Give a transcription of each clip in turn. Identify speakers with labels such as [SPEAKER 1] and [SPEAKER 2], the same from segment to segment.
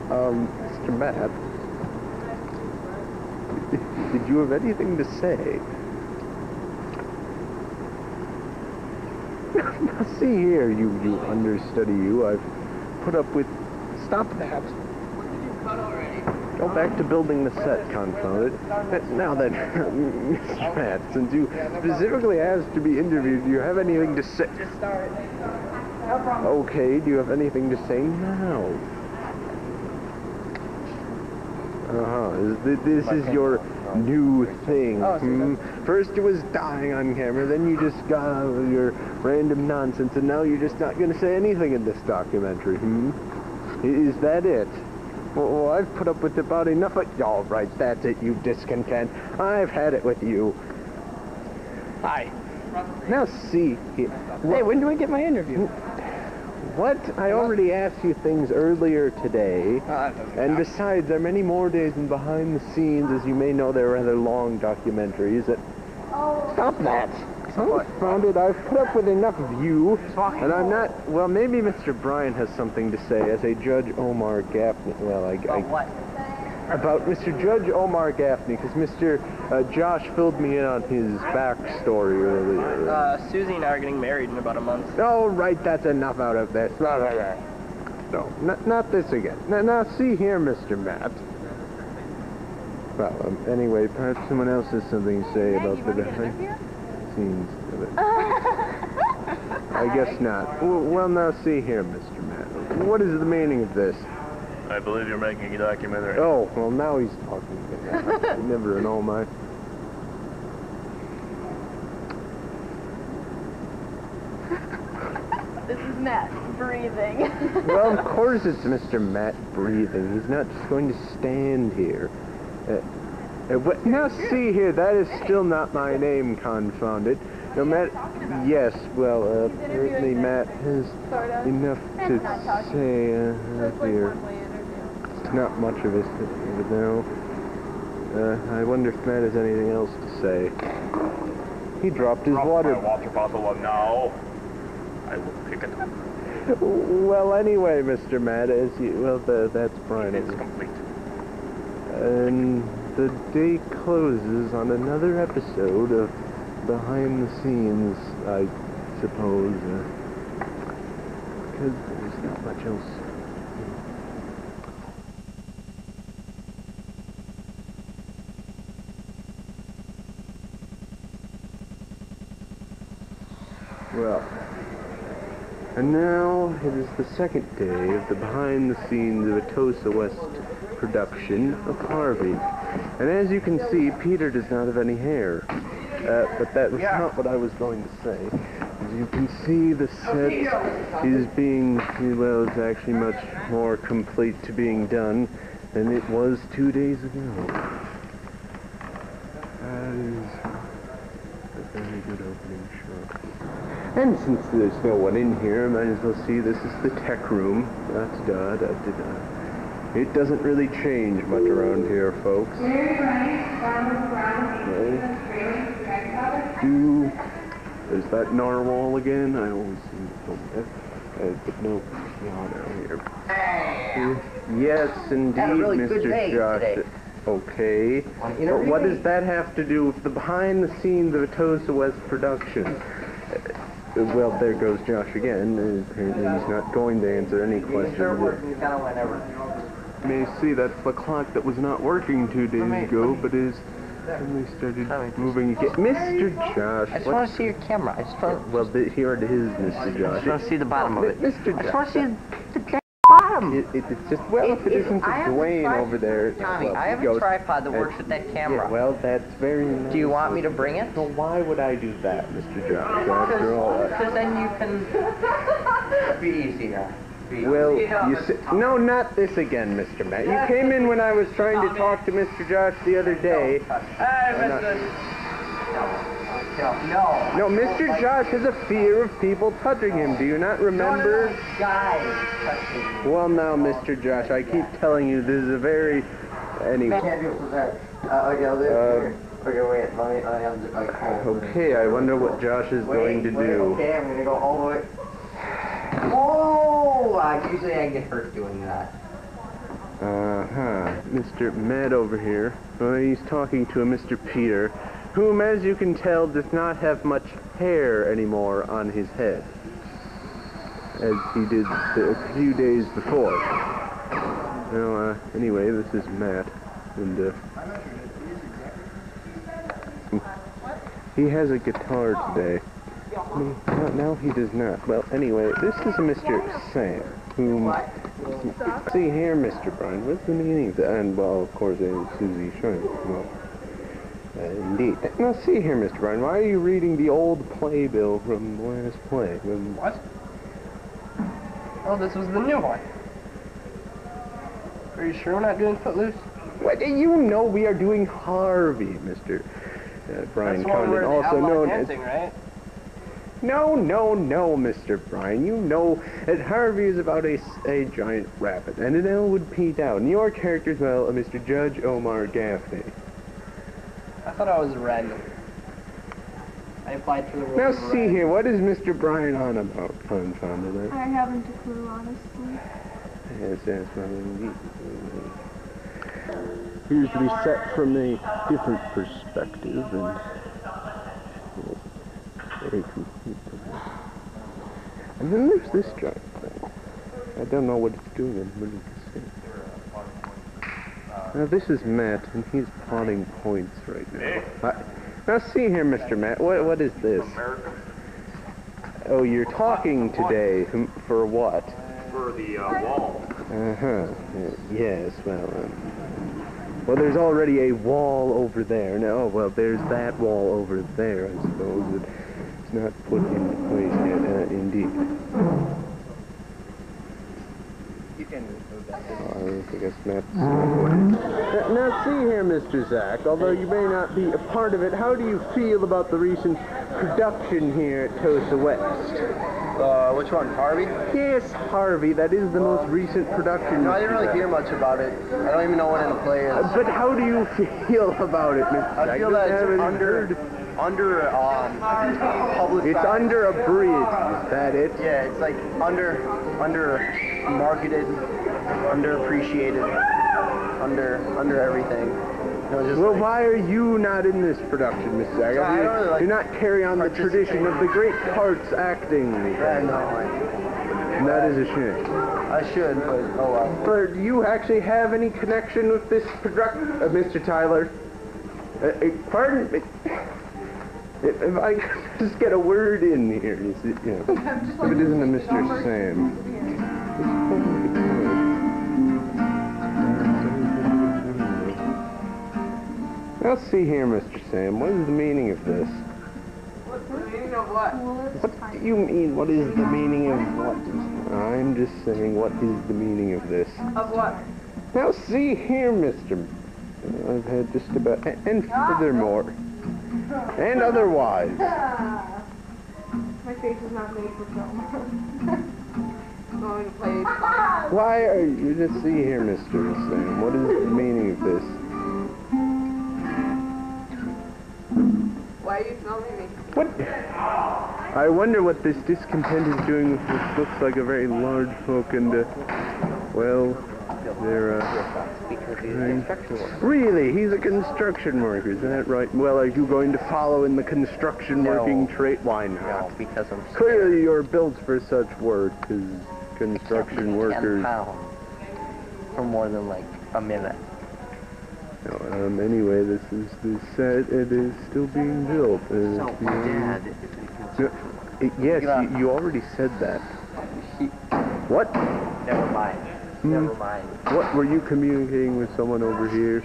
[SPEAKER 1] Mr. Matt, did you have anything to say? Now, see here, you understudy, you. I've put up with... Stop that. Go back to building the set, confound it. Now then, Mr. Matt, since you specifically asked to be interviewed, do you have anything to say?
[SPEAKER 2] Just start. No problem.
[SPEAKER 1] Okay, do you have anything to say now? This is your new thing. First it was dying on camera, then you just got out of your random nonsense, and now you're just not going to say anything in this documentary, Is that it? Well, I've put up with about enough of... All right, that's it, you discontent. I've had it with you. Hi. Now see here.
[SPEAKER 2] Hey, when do I get my interview?
[SPEAKER 1] What? I already asked you things earlier today. And besides, there are many more days in behind the scenes. As you may know, they're rather long documentaries that... Stop that! Found it. I've put up with enough of you. And I'm not... Well, maybe Mr. Bryan has something to say as a Judge Omar Gaffney. Well,
[SPEAKER 2] what?
[SPEAKER 1] About Mr. Judge Omar Gaffney, because Mr. Josh filled me in on his backstory earlier.
[SPEAKER 2] Susie and I are getting married in about a month.
[SPEAKER 1] Oh, right, that's enough out of this. No, not this again. Now, see here, Mr. Matt. Well, anyway, perhaps someone else has something to say about the behind scenes of it. I guess not. Well, now, see here, Mr. Matt. What is the meaning of this?
[SPEAKER 3] I believe you're making a documentary.
[SPEAKER 1] Oh, well, now he's talking. Never know, my...
[SPEAKER 4] This is Matt breathing.
[SPEAKER 1] Well, of course it's Mr. Matt breathing. He's not just going to stand here. Now, see here, that is still not my name, confound it. No, Matt... Yes, well, apparently Matt has enough to say here. Not much of it now. I wonder if Matt has anything else to say. He dropped his water
[SPEAKER 3] bottle now. I will pick it up.
[SPEAKER 1] Well, anyway, Mr. Matt, as you... Well, that's Brian.
[SPEAKER 3] It's complete.
[SPEAKER 1] And the day closes on another episode of Behind the Scenes, I suppose. Because there's not much else. Well, and now it is the second day of the behind the scenes of a Tosa West production of Harvey. And as you can see, Peter does not have any hair. But that was not what I was going to say. As you can see, the set is being, well, it's actually much more complete to being done than it was 2 days ago. That is a very good opening shot. And since there's no one in here, I might as well see this is the tech room. It doesn't really change much around here, folks. Is that narwhal again? I always seem to film that. But no, not out here. Yes, indeed,
[SPEAKER 2] really
[SPEAKER 1] Mr. Josh.
[SPEAKER 2] Today.
[SPEAKER 1] Okay. But what does that have to do with the behind the scenes of a Tosa West production? Well, there goes Josh again. Apparently he's not going to answer any questions. You may see that's the clock that was not working 2 days ago, but is suddenly started moving again. Mr. Josh!
[SPEAKER 2] I just want to see your camera.
[SPEAKER 1] Well, here it is, Mr. Josh.
[SPEAKER 2] I just want to see the bottom of it.
[SPEAKER 1] Mr. Josh.
[SPEAKER 2] I just want to see the bottom.
[SPEAKER 1] It's just, well, if it isn't to Dwayne over there...
[SPEAKER 2] Tommy,
[SPEAKER 1] well,
[SPEAKER 2] I have a tripod that works with that camera.
[SPEAKER 1] Yeah, well, that's very nice.
[SPEAKER 2] Do you want me to bring it?
[SPEAKER 1] Well, why would I do that, Mr. Josh, after all that?
[SPEAKER 2] Because then you can be easier.
[SPEAKER 1] Well, you see, no, not this again, Mr. Matt. You came in when I was trying to talk to Mr. Josh the other day. No, Mr. Josh has a fear of people touching him. Do you not remember? Well, now, Mr. Josh, I keep telling you this is a very... Anyway. Okay, I wonder what Josh is going to do.
[SPEAKER 2] Okay, I'm going to go all the way... Oh! Usually I get hurt doing that.
[SPEAKER 1] Mr. Matt over here. Well, he's talking to a Mr. Peter, whom, as you can tell, does not have much hair anymore on his head, as he did a few days before. Well, anyway, this is Matt, and, he has a guitar today. No, he does not. Well, anyway, this is Mr. Sam, whom... See here, Mr. Bryan, what's the meaning of that? And, well, of course, Susie Shrine. Well, indeed. Now, see here, Mr. Bryan, why are you reading the old playbill from the last play?
[SPEAKER 5] What? Oh, this was the new one. Are you sure we're not doing Footloose?
[SPEAKER 1] What? You know we are doing Harvey, Mr. Bryan
[SPEAKER 5] That's one where
[SPEAKER 1] Condon,
[SPEAKER 5] the
[SPEAKER 1] also
[SPEAKER 5] outlaw
[SPEAKER 1] known
[SPEAKER 5] dancing,
[SPEAKER 1] as...
[SPEAKER 5] right?
[SPEAKER 1] No, Mr. Bryan. You know that Harvey is about a giant rabbit and an Elwood P. Dowd. And your character's, well, Mr. Judge Omar Gaffney.
[SPEAKER 5] I thought I was random. I applied for the role
[SPEAKER 1] Now
[SPEAKER 5] of
[SPEAKER 1] see
[SPEAKER 5] Red.
[SPEAKER 1] here, what is Mr. Bryan on about, confounded?
[SPEAKER 4] I haven't a clue, honestly.
[SPEAKER 1] Yes, well, indeed. Here's to be set from a different perspective and... very complete. And then there's this giant thing. I don't know what it's doing. What is this? Now this is Matt, and he's plotting points right now. Now see here, Mr. Matt. What is this? Oh, you're talking today. For what?
[SPEAKER 3] For the wall.
[SPEAKER 1] Yes. Well, there's already a wall over there. No. Well, there's that wall over there. I suppose it's not put into place yet. Indeed.
[SPEAKER 5] You can move that.
[SPEAKER 1] I guess Matt's... Now see here, Mr. Zach, although you may not be a part of it, how do you feel about the recent production here at Tosa West?
[SPEAKER 5] Which one, Harvey?
[SPEAKER 1] Yes, Harvey, that is the most recent production.
[SPEAKER 5] No, I didn't
[SPEAKER 1] Mr.
[SPEAKER 5] really
[SPEAKER 1] Zach.
[SPEAKER 5] hear much about it. I don't even know when the play is.
[SPEAKER 1] But how do you feel about it, Mr. Zach?
[SPEAKER 5] I feel that it's under public.
[SPEAKER 1] It's under a bridge, is that it?
[SPEAKER 5] Yeah, it's like under marketed, underappreciated, under everything. You know, just
[SPEAKER 1] Well,
[SPEAKER 5] like,
[SPEAKER 1] why are you not in this production, Mr. Zach?
[SPEAKER 5] I don't really like
[SPEAKER 1] You're not carrying on the tradition of the great parts acting.
[SPEAKER 5] yeah, no,
[SPEAKER 1] And that is a shame.
[SPEAKER 5] I should, but oh well.
[SPEAKER 1] But do you actually have any connection with this production, Mr. Tyler? Pardon me. If I could just get a word in here, you see, yeah. If it isn't a Mr. Sam. Now see here, Mr. Sam, what is the meaning of this?
[SPEAKER 5] What's the meaning of what?
[SPEAKER 1] What do you mean, what is the meaning of what? I'm just saying, what is the meaning of this?
[SPEAKER 5] Of what?
[SPEAKER 1] Now see here, Mr. I've had just about, and furthermore, and otherwise.
[SPEAKER 4] My face is not made for film.
[SPEAKER 5] I'm going to play.
[SPEAKER 1] Why are you, just see here, Mr. Sam, what is the meaning of this?
[SPEAKER 5] Why are you filming me?
[SPEAKER 1] What? I wonder what this discontent is doing with what looks like a very large folk and, well, they're,
[SPEAKER 2] Because he's a construction worker.
[SPEAKER 1] Really? He's a construction worker, is that right? Well, are you going to follow in the construction working trade? Why not?
[SPEAKER 2] No, because I'm
[SPEAKER 1] Clearly you're built for such work, as construction
[SPEAKER 2] 10
[SPEAKER 1] workers.
[SPEAKER 2] pounds for more than like a minute.
[SPEAKER 1] No, anyway, this is the set. It is still being built.
[SPEAKER 2] So my dad is a construction worker.
[SPEAKER 1] Yes, you already said that. What?
[SPEAKER 2] Never mind. Never mind.
[SPEAKER 1] What, were you communicating with someone over here?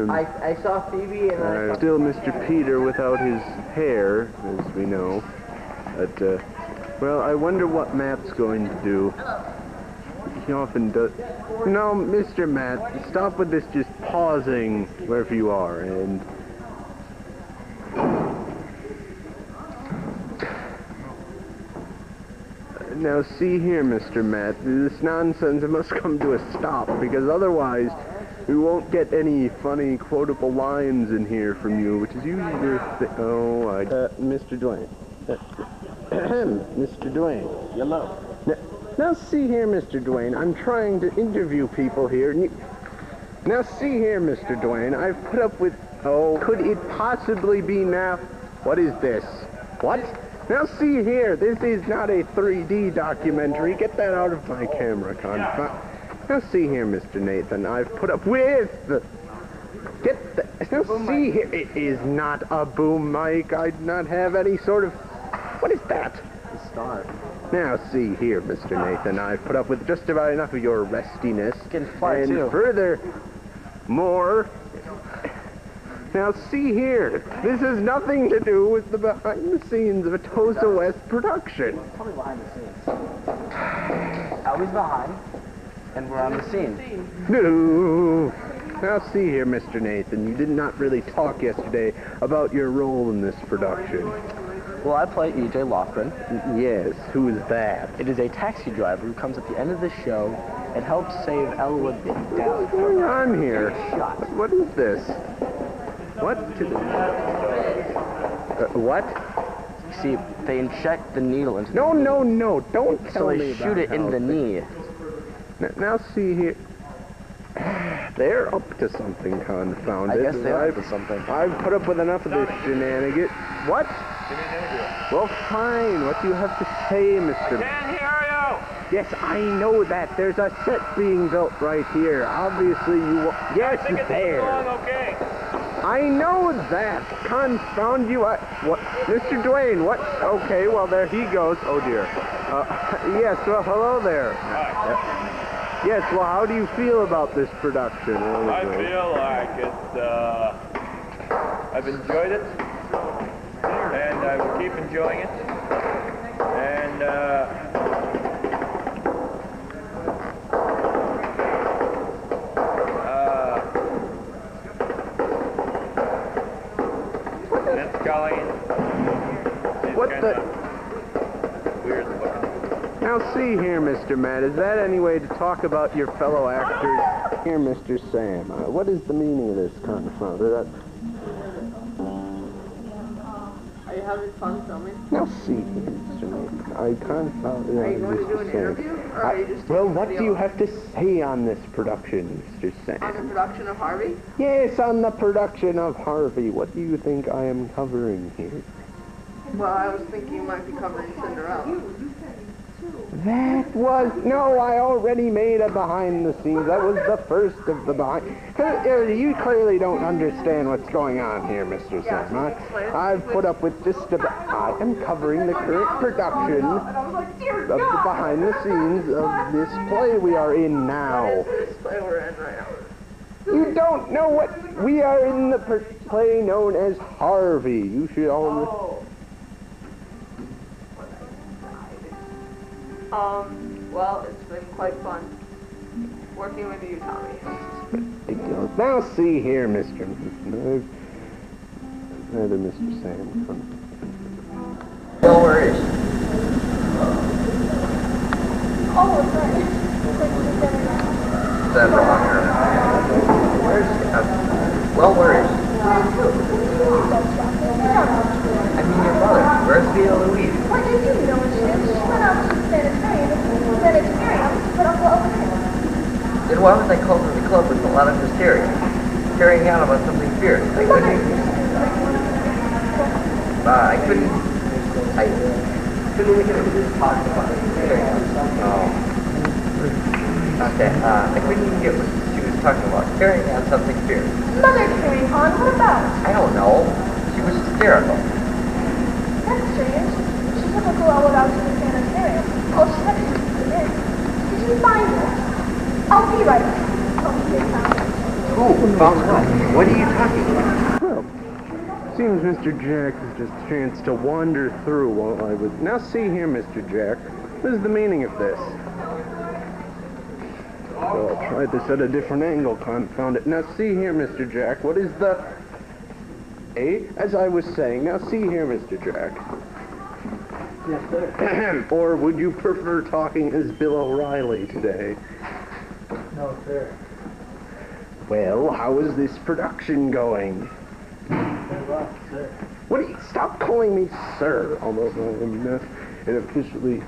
[SPEAKER 2] I saw Phoebe and I saw...
[SPEAKER 1] Still Mr. Peter without his hair, as we know. But, well, I wonder what Matt's going to do. He often does... No, Mr. Matt, stop with this just pausing wherever you are, and... Now see here, Mr. Matt, this nonsense must come to a stop, because otherwise we won't get any funny quotable lines in here from you, which is usually your Mr. Dwayne. Mr. Dwayne.
[SPEAKER 5] Hello.
[SPEAKER 1] Now see here, Mr. Dwayne, I'm trying to interview people here, and you... Now see here, Mr. Dwayne, I've put up with... Oh, could it possibly be now... What is this? What? Now see here, this is not a 3D documentary. Get that out of my camera, Now see here, Mr. Nathan, I've put up with... Get the... Now see here, it is not a boom mic. I do not have any sort of... What is that?
[SPEAKER 5] The star.
[SPEAKER 1] Now see here, Mr. Nathan, I've put up with just about enough of your restiness.
[SPEAKER 5] Can fly
[SPEAKER 1] and
[SPEAKER 5] too.
[SPEAKER 1] Furthermore, now see here, this has nothing to do with the behind the scenes of a Tosa West production.
[SPEAKER 5] Tell me behind the scenes. Always behind, and we're on the scene.
[SPEAKER 1] No. Now see here, Mr. Nathan, you did not really talk yesterday about your role in this production.
[SPEAKER 5] Well, I play E.J. Loughran.
[SPEAKER 1] Yes, who is that?
[SPEAKER 5] It is a taxi driver who comes at the end of the show and helps save Elwood being down.
[SPEAKER 1] What's going on here?
[SPEAKER 5] Shot.
[SPEAKER 1] What is this? What? What?
[SPEAKER 5] See, they inject the needle into
[SPEAKER 1] No,
[SPEAKER 5] the knee.
[SPEAKER 1] no, no, don't tell
[SPEAKER 5] So
[SPEAKER 1] me
[SPEAKER 5] they
[SPEAKER 1] about
[SPEAKER 5] shoot it in
[SPEAKER 1] how
[SPEAKER 5] the knee.
[SPEAKER 1] Now see here. They're up to something, confounded.
[SPEAKER 5] I guess they're up to something.
[SPEAKER 1] I've put up with enough of this shenanigans. What? Well, fine. What do you have to say, Mr.
[SPEAKER 3] Can't hear you!
[SPEAKER 1] Yes, I know that. There's a set being built right here. Obviously, you... Yes,
[SPEAKER 3] I think it's
[SPEAKER 1] there.
[SPEAKER 3] going okay.
[SPEAKER 1] I know that. Confound you. What? Mr. Dwayne, what? Okay, well, there he goes. Oh, dear. Yes, well, hello there. Yes, well, how do you feel about this production?
[SPEAKER 3] I feel like I've enjoyed it, and I will keep enjoying it, and and Colleen is
[SPEAKER 1] What
[SPEAKER 3] kind
[SPEAKER 1] the...
[SPEAKER 3] of weird looking.
[SPEAKER 1] Now see here, Mr. Matt, is that any way to talk about your fellow actors? Here, Mr. Sam, what is the meaning of this confounded?
[SPEAKER 4] Are you having fun filming?
[SPEAKER 1] Now see here, Mr. Nathan, I confounded...
[SPEAKER 4] Are you going to do an interview, or are you just
[SPEAKER 1] Well,
[SPEAKER 4] taking
[SPEAKER 1] what do
[SPEAKER 4] video
[SPEAKER 1] you have to say on this production, Mr. Sam?
[SPEAKER 4] on the production of Harvey?
[SPEAKER 1] Yes, on the production of Harvey. What do you think I am covering here?
[SPEAKER 4] Well, I was thinking you might be covering Cinderella.
[SPEAKER 1] That was... No, I already made a behind the scenes. That was the first of the behind... You clearly don't understand what's going on here, Mr. Sam. I've put up with just about... I am covering the current production of the behind the scenes of this play we are in now.
[SPEAKER 4] What is this play we're in right now?
[SPEAKER 1] You don't know what... We are in the play known as Harvey. You should all...
[SPEAKER 4] Well, it's been quite fun working with you, Tommy.
[SPEAKER 1] Ridiculous. Now see here, Mr. Neither Mr. Sam.
[SPEAKER 5] No worries.
[SPEAKER 4] Oh, sorry.
[SPEAKER 5] Is that wrong or... Where's... well, where is... I mean your mother. Where's Vita Louise?
[SPEAKER 6] What did you know when she did? She went out to the sanitarium, but Uncle over there.
[SPEAKER 5] Then why was I called to the club with a lot of hysteria? Carrying out about something fierce. I couldn't even talk about it. Okay, I couldn't even get what she was talking about. Carrying out something fierce.
[SPEAKER 6] Mother carrying on, what about?
[SPEAKER 5] I don't know. She was hysterical.
[SPEAKER 6] That's strange. She took Uncle Elwood out to the sanitarium. Oh, she had to come in. Did you find her? I'll be right back.
[SPEAKER 5] Who? Found what? What are you talking about?
[SPEAKER 1] Well, seems Mr. Jack has just chanced to wander through while I was... Now see here, Mr. Jack. What is the meaning of this? Well, I'll try this at a different angle, confound it. Now see here, Mr. Jack. What is the... As I was saying, now see here, Mr. Jack.
[SPEAKER 5] Yes, sir.
[SPEAKER 1] Or would you prefer talking as Bill O'Reilly today?
[SPEAKER 5] No, sir.
[SPEAKER 1] Well, how is this production going?
[SPEAKER 5] Very well, sir.
[SPEAKER 1] What do you... Stop calling me sir, although I am not an officially